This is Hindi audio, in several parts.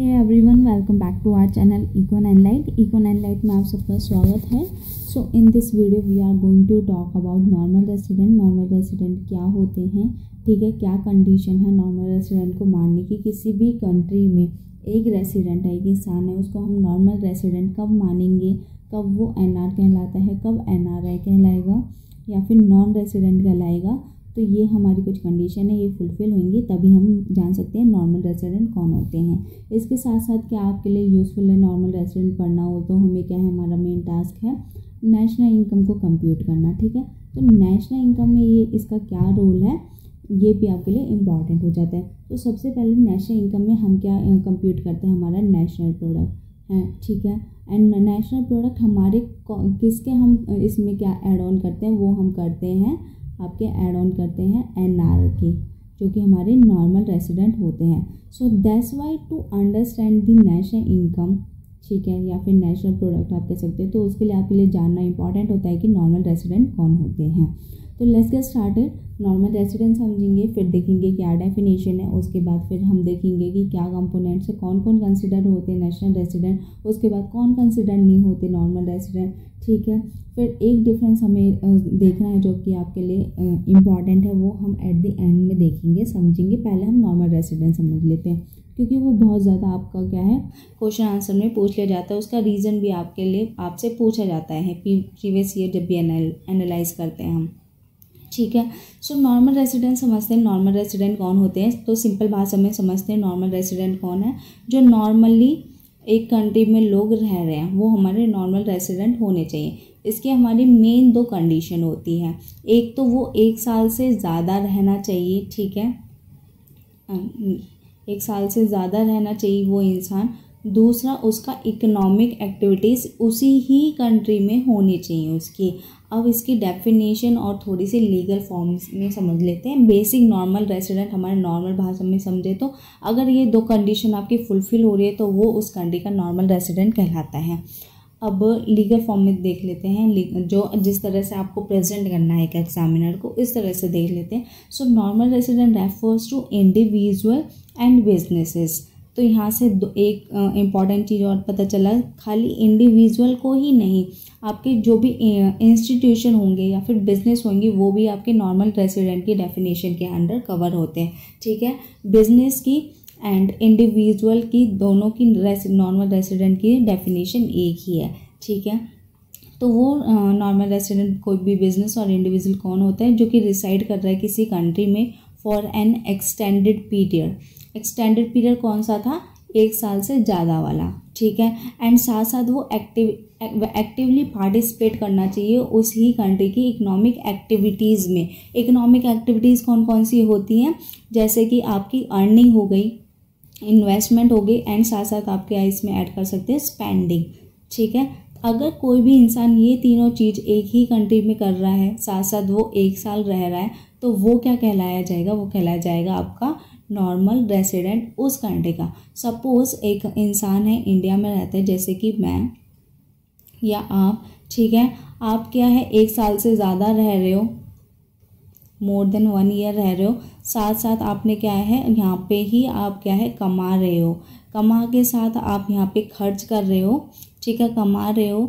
Hey everyone, welcome back to our channel icon and light में आप सबका स्वागत है। So in this video we are going to talk about normal resident क्या होते हैं, ठीक है। क्या कंडीशन है नॉर्मल रेसिडेंट को मानने की। किसी भी कंट्री में एक रेसिडेंट है, एक इंसान है, उसको हम नॉर्मल रेसिडेंट कब मानेंगे, कब वो एनआर कहलाता है, कब एनआरआई कहलाएगा या फिर नॉन रेसिडेंट कहलाएगा। तो ये हमारी कुछ कंडीशन है, ये फुलफ़िल होंगी तभी हम जान सकते हैं नॉर्मल रेसिडेंट कौन होते हैं। इसके साथ साथ क्या आपके लिए यूज़फुल है नॉर्मल रेसिडेंट पढ़ना हो, तो हमें क्या है, हमारा मेन टास्क है नेशनल इनकम को कंप्यूट करना, ठीक है। तो नेशनल इनकम में ये इसका क्या रोल है, ये भी आपके लिए इम्पॉर्टेंट हो जाता है। तो सबसे पहले नेशनल इनकम में हम क्या कंप्यूट करते हैं, हमारा नेशनल प्रोडक्ट है, ठीक है। एंड नेशनल प्रोडक्ट हमारे किसके हम इसमें क्या ऐड ऑन करते हैं, वो हम करते हैं आपके ऐड ऑन करते हैं एनआर के, जो कि हमारे नॉर्मल रेसिडेंट होते हैं। So that's why to understand the national income, ठीक है, या फिर नेशनल प्रोडक्ट आप कह सकते हैं, तो उसके लिए आपके लिए जानना इंपॉर्टेंट होता है कि नॉर्मल रेसिडेंट कौन होते हैं। तो let's get started. Normal resident समझेंगे, फिर देखेंगे क्या डेफिनेशन है, उसके बाद फिर हम देखेंगे कि क्या कंपोनेंट्स है, कौन कौन कंसिडर होते हैं नेशनल रेसिडेंट, उसके बाद कौन कंसिडर नहीं होते नॉर्मल रेसिडेंट, ठीक है। फिर एक डिफरेंस हमें देखना है जो कि आपके लिए इम्पॉर्टेंट है, वो हम एट द एंड में देखेंगे, समझेंगे। पहले हम नॉर्मल रेसिडेंट समझ लेते हैं, क्योंकि वो बहुत ज़्यादा आपका क्या है क्वेश्चन आंसर में पूछ लिया जाता है, उसका रीज़न भी आपके लिए आपसे पूछा जाता है प्रीवियस ईयर जब भी एनालाइज करते हैं हम, ठीक है। सो नॉर्मल रेसिडेंट समझते हैं, नॉर्मल रेसिडेंट कौन होते हैं। तो सिंपल भाषा में समझते हैं नॉर्मल रेसिडेंट कौन है, जो नॉर्मली एक कंट्री में लोग रह रहे हैं, वो हमारे नॉर्मल रेसिडेंट होने चाहिए। इसकी हमारी मेन दो कंडीशन होती है, एक तो वो 1 साल से ज़्यादा रहना चाहिए, ठीक है, 1 साल से ज़्यादा रहना चाहिए वो इंसान। दूसरा, उसका इकोनॉमिक एक्टिविटीज़ उसी ही कंट्री में होनी चाहिए उसकी। अब इसकी डेफिनेशन और थोड़ी सी लीगल फॉर्म्स में समझ लेते हैं। बेसिक नॉर्मल रेसिडेंट हमारे नॉर्मल भाषा में समझे तो अगर ये दो कंडीशन आपकी फुलफ़िल हो रही है तो वो उस कंट्री का नॉर्मल रेसिडेंट कहलाता है। अब लीगल फॉर्म में देख लेते हैं, जो जिस तरह से आपको प्रेजेंट करना है एक एग्जामिनर को, इस तरह से देख लेते हैं। So normal resident refers to individual and businesses. तो यहाँ से एक इम्पॉर्टेंट चीज़ और पता चला, खाली इंडिविजुअल को ही नहीं, आपके जो भी इंस्टीट्यूशन होंगे या फिर बिजनेस होंगे वो भी आपके नॉर्मल रेसिडेंट की डेफिनेशन के अंडर कवर होते हैं, ठीक है। बिजनेस की एंड इंडिविजुअल की दोनों की नॉर्मल रेसिडेंट की डेफिनेशन एक ही है, ठीक है। तो वो नॉर्मल रेसिडेंट कोई भी बिजनेस और इंडिविजुअल कौन होता है, जो कि रिसाइड कर रहा है किसी कंट्री में for an extended period. Extended period कौन सा था, 1 साल से ज़्यादा वाला, ठीक है। एंड साथ साथ वो एक्टिवली पार्टिसिपेट करना चाहिए उस ही कंट्री की इकोनॉमिक एक्टिविटीज़ में। इकोनॉमिक एक्टिविटीज़ कौन कौन सी होती हैं, जैसे कि आपकी अर्निंग हो गई, इन्वेस्टमेंट हो गई, एंड साथ साथ आप क्या इसमें ऐड कर सकते हैं, स्पेंडिंग, ठीक है। अगर कोई भी इंसान ये तीनों चीज़ एक ही कंट्री में कर रहा है, साथ साथ वो 1 साल रह रहा है, तो वो क्या कहलाया जाएगा, वो कहलाया जाएगा आपका नॉर्मल रेसिडेंट उस कंट्री का। सपोज़ एक इंसान है, इंडिया में रहता है, जैसे कि मैं या आप, ठीक है। आप क्या है 1 साल से ज़्यादा रह रहे हो, मोर देन 1 ईयर रह रहे हो, साथ साथ आपने क्या है यहाँ पे ही आप क्या है कमा रहे हो, कमा के साथ आप यहाँ पे खर्च कर रहे हो, ठीक है, कमा रहे हो,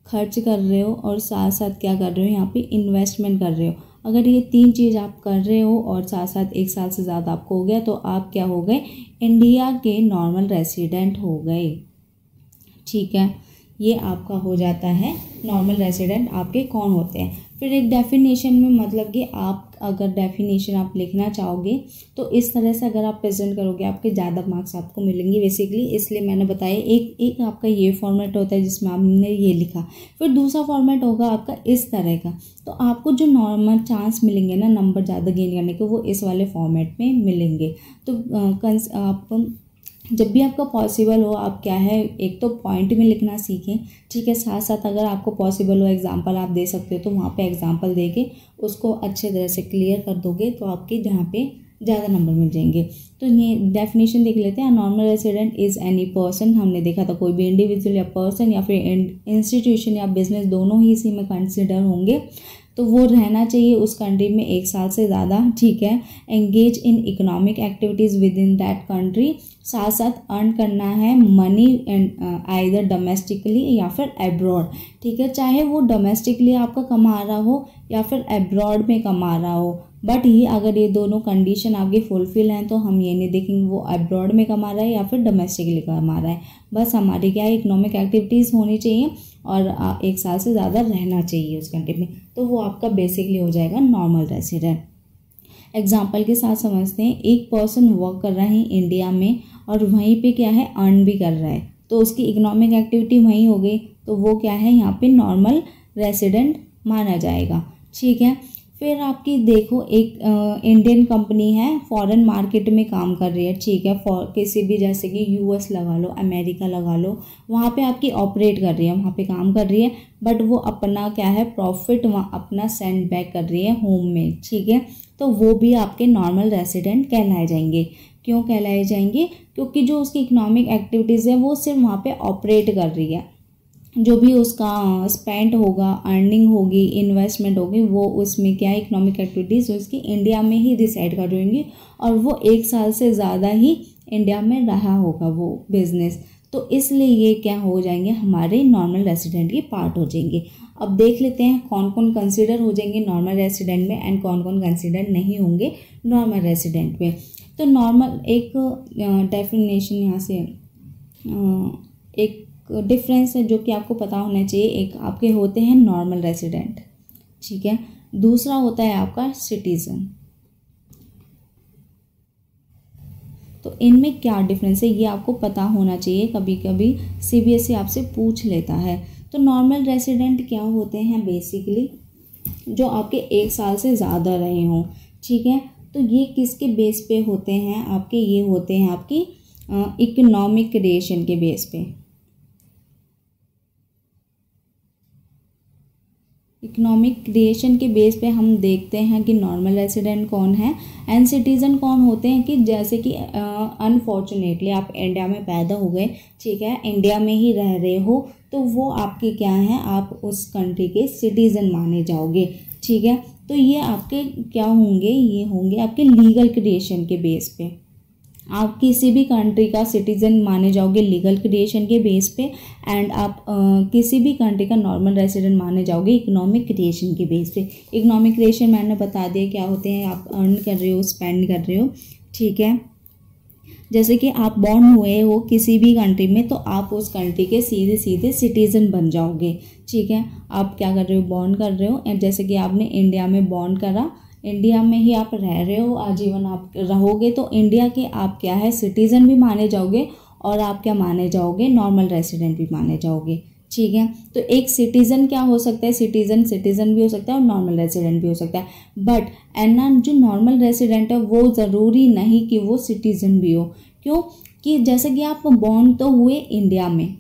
खर्च कर रहे हो, और साथ साथ क्या कर रहे हो, यहाँ पे इन्वेस्टमेंट कर रहे हो। अगर ये 3 चीज़ आप कर रहे हो और साथ साथ 1 साल से ज़्यादा आपको हो गया, तो आप क्या हो गए, इंडिया के नॉर्मल रेसिडेंट हो गए, ठीक है। ये आपका हो जाता है नॉर्मल रेसिडेंट आपके कौन होते हैं। फिर एक डेफिनेशन में, मतलब कि आप अगर डेफिनेशन आप लिखना चाहोगे तो इस तरह से अगर आप प्रेजेंट करोगे आपके ज़्यादा मार्क्स आपको मिलेंगे बेसिकली, इसलिए मैंने बताया। एक आपका ये फॉर्मेट होता है जिसमें आपने ये लिखा, फिर दूसरा फॉर्मेट होगा आपका इस तरह का। तो आपको जो नॉर्मल चांस मिलेंगे ना नंबर ज़्यादा गेन करने के, वो इस वाले फॉर्मेट में मिलेंगे। तो आप जब भी आपका पॉसिबल हो, आप क्या है एक तो पॉइंट में लिखना सीखें, ठीक है। साथ साथ अगर आपको पॉसिबल हो एग्जांपल आप दे सकते हो, तो वहाँ पे एग्जांपल दे के उसको अच्छे तरह से क्लियर कर दोगे, तो आपके जहाँ पे ज़्यादा नंबर मिल जाएंगे। तो ये डेफिनेशन देख लेते हैं। Normal resident is any person, हमने देखा था कोई भी इंडिविजुअल या पर्सन या फिर इंस्टीट्यूशन या बिजनेस, दोनों ही इसी में कंसिडर होंगे, तो वो रहना चाहिए उस कंट्री में 1 साल से ज़्यादा, ठीक है। Engage in economic activities with in that country, साथ साथ अर्न करना है मनी एंड आइदर डोमेस्टिकली या फिर एब्रॉड, ठीक है। चाहे वो डोमेस्टिकली आपका कमा रहा हो या फिर एब्रॉड में कमा रहा हो, बट ये अगर ये दोनों कंडीशन आपके फुलफिल हैं तो हम ये नहीं देखेंगे वो एब्रॉड में कमा रहा है या फिर डोमेस्टिकली कमा रहा है। बस हमारी क्या है, इकोनॉमिक एक्टिविटीज़ होनी चाहिए और 1 साल से ज़्यादा रहना चाहिए उस कंट्री में, तो वो आपका बेसिकली हो जाएगा नॉर्मल रेसिडेंट। एग्जाम्पल के साथ समझते हैं, एक पर्सन वर्क कर रहा है इंडिया में और वहीं पे क्या है अर्न भी कर रहा है, तो उसकी इकोनॉमिक एक्टिविटी वहीं हो गई, तो वो क्या है यहाँ पे नॉर्मल रेसिडेंट माना जाएगा, ठीक है। फिर आपकी देखो एक इंडियन कंपनी है, फॉरेन मार्केट में काम कर रही है, ठीक है। किसी भी जैसे कि यूएस लगा लो, अमेरिका लगा लो, वहाँ पे आपकी ऑपरेट कर रही है, वहाँ पे काम कर रही है, बट वो अपना क्या है प्रॉफिट वहाँ अपना सेंड बैक कर रही है होम में, ठीक है। तो वो भी आपके नॉर्मल रेसिडेंट कहलाए जाएंगे। क्यों कहलाए जाएंगे? क्योंकि जो उसकी इकोनॉमिक एक्टिविटीज़ है वो सिर्फ वहाँ पे ऑपरेट कर रही है, जो भी उसका स्पेंड होगा, अर्निंग होगी, इन्वेस्टमेंट होगी, वो उसमें क्या है इकोनॉमिक एक्टिविटीज़ उसकी इंडिया में ही डिसाइड कर होंगी और वो 1 साल से ज़्यादा ही इंडिया में रहा होगा वो बिजनेस, तो इसलिए ये क्या हो जाएंगे हमारे नॉर्मल रेसिडेंट के पार्ट हो जाएंगे। अब देख लेते हैं कौन कौन कंसिडर हो जाएंगे नॉर्मल रेसिडेंट में एंड कौन कौन कंसिडर नहीं होंगे नॉर्मल रेसिडेंट में। तो नॉर्मल एक डेफिनेशन यहाँ से एक डिफरेंस है जो कि आपको पता होना चाहिए। एक आपके होते हैं नॉर्मल रेसिडेंट, ठीक है, दूसरा होता है आपका सिटीजन। तो इनमें क्या डिफरेंस है ये आपको पता होना चाहिए, कभी कभी सीबीएसई आपसे पूछ लेता है। तो नॉर्मल रेसिडेंट क्या होते हैं बेसिकली, जो आपके 1 साल से ज़्यादा रहे हों, ठीक है। तो ये किसके बेस पे होते हैं आपके, ये होते हैं आपकी इकोनॉमिक क्रिएशन के बेस पे। इकोनॉमिक क्रिएशन के बेस पे हम देखते हैं कि नॉर्मल रेसिडेंट कौन है एंड सिटीज़न कौन होते हैं। कि जैसे कि अनफॉर्चुनेटली आप इंडिया में पैदा हो गए, ठीक है, इंडिया में ही रह रहे हो, तो वो आपके क्या हैं, आप उस कंट्री के सिटीज़न माने जाओगे, ठीक है। तो ये आपके क्या होंगे, ये होंगे आपके लीगल क्रिएशन के बेस पे। आप किसी भी कंट्री का सिटीज़न माने जाओगे लीगल क्रिएशन के बेस पे एंड आप किसी भी कंट्री का नॉर्मल रेसिडेंट माने जाओगे इकोनॉमिक क्रिएशन के बेस पे। इकोनॉमिक क्रिएशन मैंने बता दिया क्या होते हैं, आप अर्न कर रहे हो, स्पेंड कर रहे हो, ठीक है। जैसे कि आप बॉर्न हुए हो किसी भी कंट्री में तो आप उस कंट्री के सीधे सीधे सिटीज़न बन जाओगे, ठीक है। आप क्या कर रहे हो, बॉर्न कर रहे हो, जैसे कि आपने इंडिया में बॉर्न करा, इंडिया में ही आप रह रहे हो, आजीवन आप रहोगे, तो इंडिया के आप क्या है सिटीज़न भी माने जाओगे और आप क्या माने जाओगे, नॉर्मल रेसिडेंट भी माने जाओगे, ठीक है। तो एक सिटीज़न क्या हो सकता है, सिटीज़न भी हो सकता है और नॉर्मल रेसिडेंट भी हो सकता है, बट एना जो नॉर्मल रेसिडेंट है वो ज़रूरी नहीं कि वो सिटीज़न भी हो। क्यों? कि जैसे कि आप बॉर्न तो हुए इंडिया में,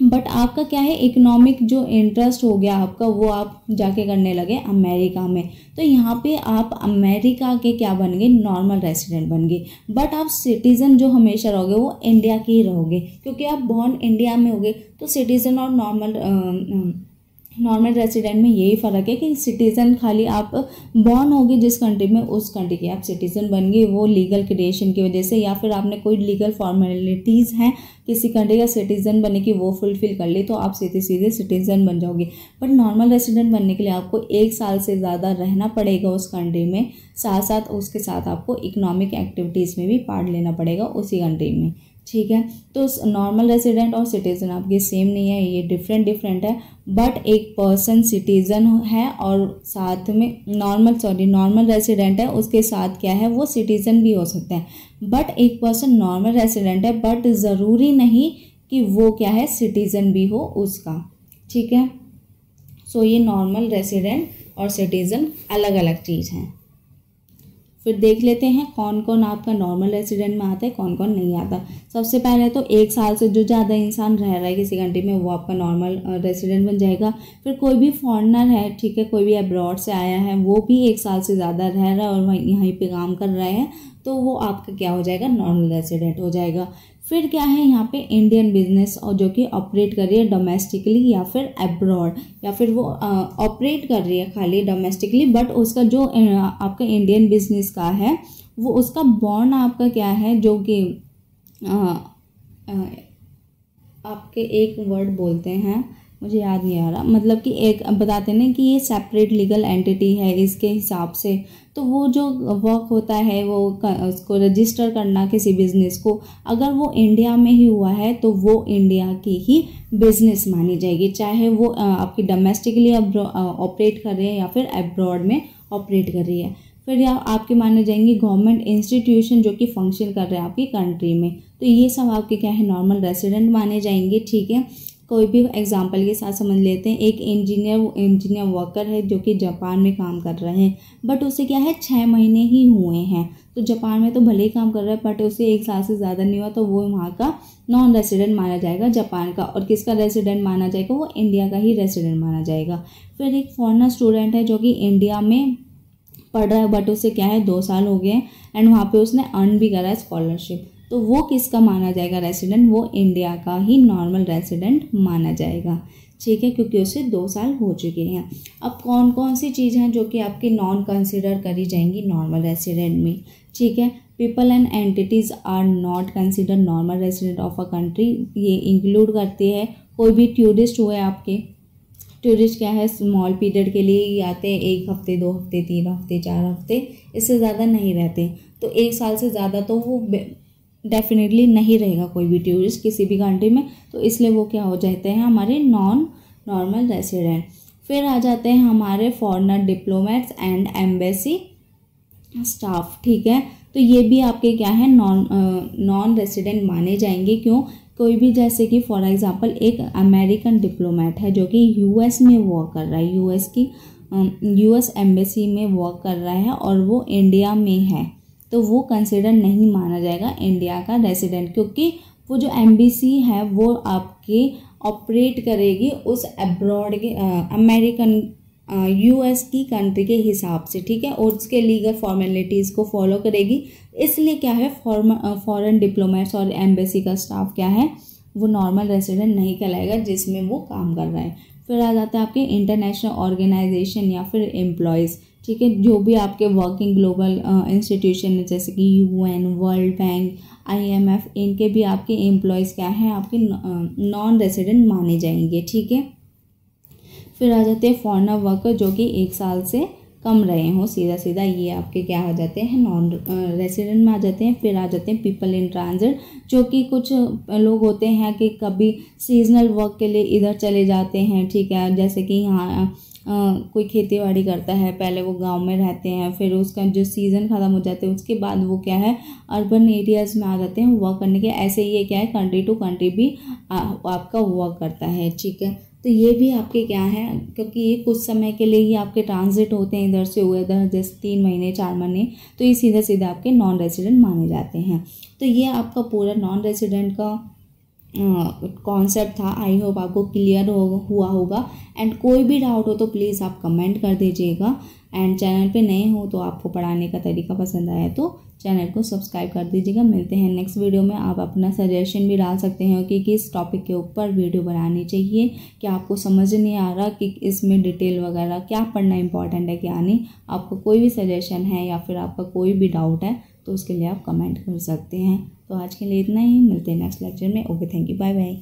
बट आपका क्या है इकोनॉमिक जो इंटरेस्ट हो गया आपका वो आप जाके करने लगे अमेरिका में, तो यहाँ पे आप अमेरिका के क्या बन गए, नॉर्मल रेसिडेंट बन गए, बट आप सिटीज़न जो हमेशा रहोगे वो इंडिया के ही रहोगे, क्योंकि आप बॉर्न इंडिया में होगे। तो सिटीज़न और नॉर्मल रेसिडेंट में यही फ़र्क है कि सिटीज़न खाली आप बॉर्न होगे जिस कंट्री में, उस कंट्री के आप सिटीज़न बन गए वो लीगल क्रिएशन की वजह से, या फिर आपने कोई लीगल फॉर्मेलिटीज़ हैं किसी कंट्री का सिटीज़न बनने की वो फुलफ़िल कर ली तो आप सीधे सीधे सिटीज़न बन जाओगे। बट नॉर्मल रेसिडेंट बनने के लिए आपको 1 साल से ज़्यादा रहना पड़ेगा उस कंट्री में, साथ साथ उसके साथ आपको इकोनॉमिक एक्टिविटीज़ में भी पार्ट लेना पड़ेगा उसी कंट्री में, ठीक है। तो नॉर्मल रेसिडेंट और सिटीज़न आपके सेम नहीं है, ये डिफरेंट है। बट एक पर्सन सिटीज़न है और साथ में नॉर्मल रेसिडेंट है, उसके साथ क्या है वो सिटीज़न भी हो सकता है। बट एक पर्सन नॉर्मल रेसिडेंट है बट ज़रूरी नहीं कि वो क्या है सिटीज़न भी हो उसका, ठीक है। सो ये नॉर्मल रेसिडेंट और सिटीज़न अलग अलग चीज़ हैं। फिर देख लेते हैं कौन कौन आपका नॉर्मल रेसिडेंट में आता है, कौन कौन नहीं आता। सबसे पहले तो 1 साल से जो ज़्यादा इंसान रह रहा है किसी कंट्री में वो आपका नॉर्मल रेसिडेंट बन जाएगा। फिर कोई भी फॉरेनर है, ठीक है, कोई भी अब्रॉड से आया है वो भी 1 साल से ज़्यादा रह रहा है और वहीं यहीं पे काम कर रहा है, तो वो आपका क्या हो जाएगा, नॉर्मल रेसिडेंट हो जाएगा। फिर क्या है यहाँ पे इंडियन बिजनेस और जो कि ऑपरेट कर रही है डोमेस्टिकली या फिर अब्रॉड, या फिर वो ऑपरेट कर रही है खाली डोमेस्टिकली, बट उसका जो आपका इंडियन बिजनेस का है वो उसका बॉन्ड आपका क्या है, जो कि आपके एक वर्ड बोलते हैं, मुझे याद नहीं आ रहा, मतलब कि एक बताते हैं ना कि ये सेपरेट लीगल एंटिटी है इसके हिसाब से। तो वो जो वर्क होता है वो उसको रजिस्टर करना किसी बिज़नेस को, अगर वो इंडिया में ही हुआ है तो वो इंडिया की ही बिज़नेस मानी जाएगी, चाहे वो आपकी डोमेस्टिकली ऑपरेट कर रही है या फिर अब्रॉड में ऑपरेट कर रही है। फिर आपके माने जाएंगे गवर्नमेंट इंस्टीट्यूशन जो कि फंक्शन कर रहे हैं आपकी कंट्री में, तो ये सब आपके क्या है नॉर्मल रेसिडेंट माने जाएंगे। ठीक है, कोई भी एग्जांपल के साथ समझ लेते हैं। एक इंजीनियर वर्कर है जो कि जापान में काम कर रहे हैं, बट उसे क्या है 6 महीने ही हुए हैं, तो जापान में तो भले ही काम कर रहा है बट उसे 1 साल से ज़्यादा नहीं हुआ, तो वो वहाँ का नॉन रेसिडेंट माना जाएगा जापान का। और किसका रेसिडेंट माना जाएगा, वो इंडिया का ही रेसिडेंट माना जाएगा। फिर एक फॉरेनर स्टूडेंट है जो कि इंडिया में पढ़ रहा है बट उसे क्या है 2 साल हो गए हैं एंड वहाँ पे उसने अर्न भी करा है स्कॉलरशिप, तो वो किसका माना जाएगा रेसिडेंट, वो इंडिया का ही नॉर्मल रेसिडेंट माना जाएगा। ठीक है, क्योंकि उसे 2 साल हो चुके हैं। अब कौन कौन सी चीज़ हैं जो कि आपकी नॉन कंसिडर करी जाएंगी नॉर्मल रेसिडेंट में। ठीक है, people and entities are not consider normal resident of a country, ये इंक्लूड करती है कोई भी टूरिस्ट हुए आपके। टूरिस्ट क्या है स्मॉल पीरियड के लिए ही आते हैं, 1 हफ्ते 2 हफ्ते 3 हफ्ते 4 हफ्ते, इससे ज़्यादा नहीं रहते, तो 1 साल से ज़्यादा तो वो डेफिनेटली नहीं रहेगा कोई भी टूरिस्ट किसी भी कंट्री में, तो इसलिए वो क्या हो जाते हैं हमारे नॉर्मल रेसिडेंट। फिर आ जाते हैं हमारे foreigner diplomats and embassy staff. ठीक है, तो ये भी आपके क्या है नॉन रेसिडेंट माने जाएंगे। क्यों, कोई भी जैसे कि फॉर एग्जांपल एक अमेरिकन डिप्लोमेट है जो कि यूएस में वर्क कर रहा है, यूएस एम्बेसी में वर्क कर रहा है और वो इंडिया में है, तो वो कंसिडर नहीं माना जाएगा इंडिया का रेसिडेंट, क्योंकि वो जो एम्बेसी है वो आपके ऑपरेट करेगी उस अब्रॉड के अमेरिकन यूएस की कंट्री के हिसाब से। ठीक है, और उसके लीगल फॉर्मेलिटीज़ को फॉलो करेगी, इसलिए क्या है फॉरेन डिप्लोमेट्स और एम्बेसी का स्टाफ क्या है वो नॉर्मल रेसिडेंट नहीं कहलाएगा जिसमें वो काम कर रहा है। फिर आ जाता है आपके इंटरनेशनल ऑर्गेनाइजेशन या फिर एम्प्लॉयज़। ठीक है, जो भी आपके वर्किंग ग्लोबल इंस्टीट्यूशन है जैसे कि यूएन, वर्ल्ड बैंक, आईएमएफ, इनके भी आपके एम्प्लॉयज़ क्या हैं आपके नॉन रेसिडेंट माने जाएंगे। ठीक है, फिर आ जाते हैं फॉरेनर वर्कर जो कि 1 साल से कम रहे हों, सीधा सीधा ये आपके क्या आ जाते हैं नॉन रेसिडेंट में आ जाते हैं। फिर आ जाते हैं पीपल इन ट्रांजिट, जो कि कुछ लोग होते हैं कि कभी सीजनल वर्क के लिए इधर चले जाते हैं। ठीक है, जैसे कि यहाँ कोई खेती बाड़ी करता है, पहले वो गांव में रहते हैं, फिर उसका जो सीज़न ख़त्म हो जाते हैं उसके बाद वो क्या है अर्बन एरियाज़ में आ जाते हैं वर्क करने के। ऐसे ये क्या है कंट्री टू कंट्री भी आपका वर्क करता है। ठीक है, तो ये भी आपके क्या है, क्योंकि ये कुछ समय के लिए ही आपके ट्रांजिट होते हैं इधर से उधर, जैसे 3 महीने 4 महीने, तो ये सीधे सीधे आपके नॉन रेसिडेंट माने जाते हैं। तो ये आपका पूरा नॉन रेसिडेंट का कॉन्सेप्ट था। आई होप आपको क्लियर हुआ होगा, एंड कोई भी डाउट हो तो प्लीज़ आप कमेंट कर दीजिएगा। एंड चैनल पे नए हो तो आपको पढ़ाने का तरीका पसंद आया तो चैनल को सब्सक्राइब कर दीजिएगा। मिलते हैं नेक्स्ट वीडियो में। आप अपना सजेशन भी डाल सकते हैं कि किस टॉपिक के ऊपर वीडियो बनानी चाहिए, क्या आपको समझ नहीं आ रहा कि इसमें डिटेल वगैरह क्या पढ़ना इंपॉर्टेंट है क्या नहीं। आपको कोई भी सजेशन है या फिर आपका कोई भी डाउट है तो उसके लिए आप कमेंट कर सकते हैं। तो आज के लिए इतना ही, मिलते हैं नेक्स्ट लेक्चर में। Okay, thank you, bye bye.